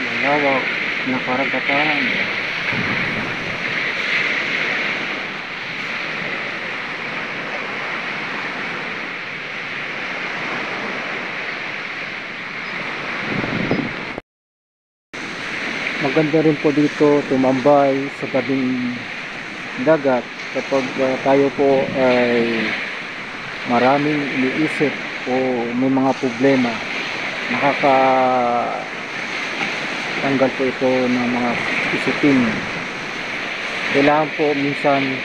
Malawak na karagatan. Maganda rin po dito tumambay sa tabing dagat kapag tayo po ay maraming iniisip o may mga problema. Nakakatanggal po ito ng mga isipin. Kailangan po minsan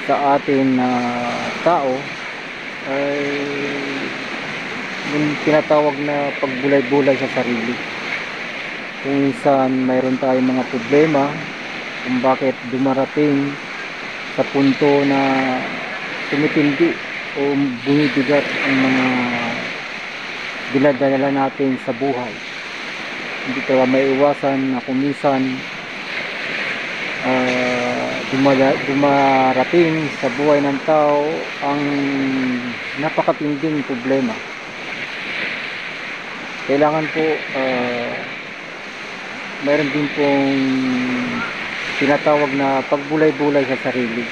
sa atin na tao ay yung tinatawag na pagbulay-bulay sa sarili. Kung minsan mayroon tayong mga problema kung bakit dumarating sa punto na tumitindi o bumibigat ang mga dinadala natin sa buhay. Hindi talaga maiwasan na kung minsan dumarating sa buhay ng tao ang napakatinding problema. Kailangan po mayroon din pong tinatawag na pagbulay-bulay sa sarili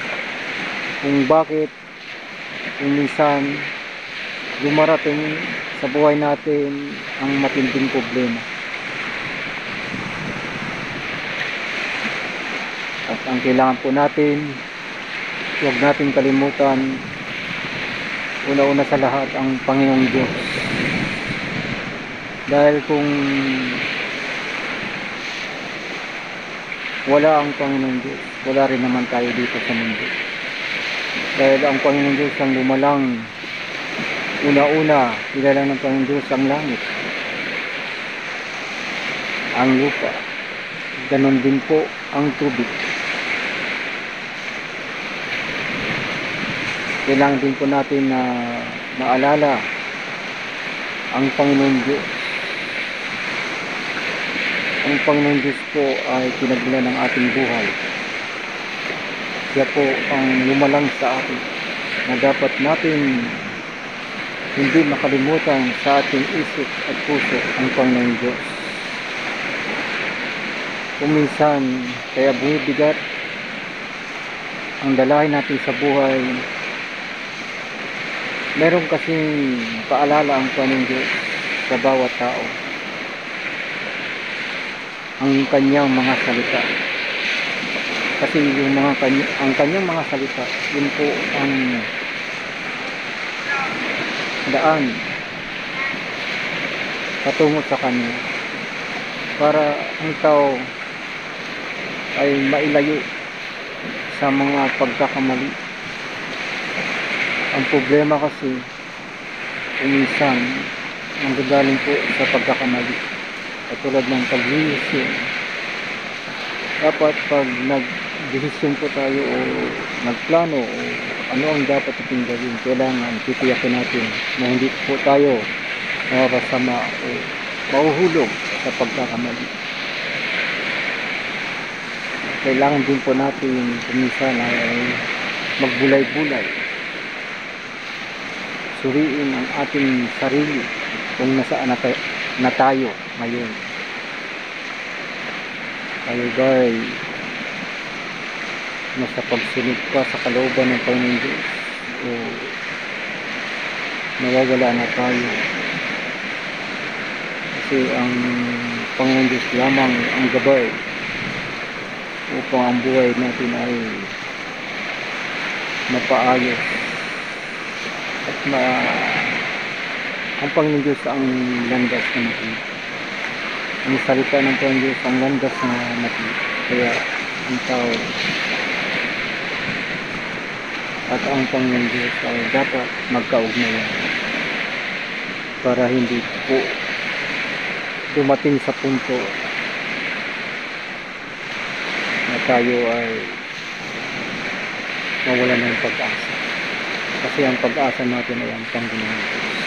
kung bakit kung minsan dumarating sa buhay natin ang matinding problema. At ang kailangan po natin, huwag natin kalimutan, una-una sa lahat ang Panginoong Diyos. Dahil kung wala ang Panginoong Diyos, wala rin naman tayo dito sa mundo. Dahil ang Panginoong Diyos ang lumalang, una-una, kilala ng Panginoong Diyos ang langit, ang lupa, ganon din po ang tubig. Kailangan din po natin na maalala ang Panginoong Diyos. Ang Panginoong Diyos po ay pinagmula ng ating buhay. Siya po ang lumalang sa atin na dapat natin hindi makalimutan sa ating isip at puso ang Panginoong Diyos. Kung minsan kaya bumibigat ang dalahin natin sa buhay, meron kasing paalala ang Panginoong Diyos sa bawat tao. Ang kanyang mga salita. Kasi yung ang kanyang mga salita, yun po ang daan patungo sa kanya para ang tao ay mailayo sa mga pagkakamali. Ang problema kasi minsan nanggagaling po sa pagkakamali. Katulad ng pag-desisyon. Dapat pag nag-desisyon po tayo o nagplano o ano ang dapat natin gawin, kailangan titiyakin natin na hindi po tayo makakasama o mahuhulog sa pagkakamali. Kailangan din po natin minsan ay magbulay-bulay. Suriin ang ating sarili kung nasaan na tayo ngayon. Tayo ba'y nasa pagsunod pa sa kalooban ng Panginoong Diyos o nawawala na tayo? Kasi ang Panginoong Diyos lamang ang gabay upang ang buhay natin ay mapaayos at ang Panginoong Diyos ang landas na makita. Ang salita ng Panginoong Diyos ang landas na makita. Kaya ang tao at ang Panginoong Diyos ay dapat magkaugnayan para hindi po dumating sa punto na tayo ay mawala ng pag-asa. Kasi ang pag-asa natin ay ang Panginoon Diyos.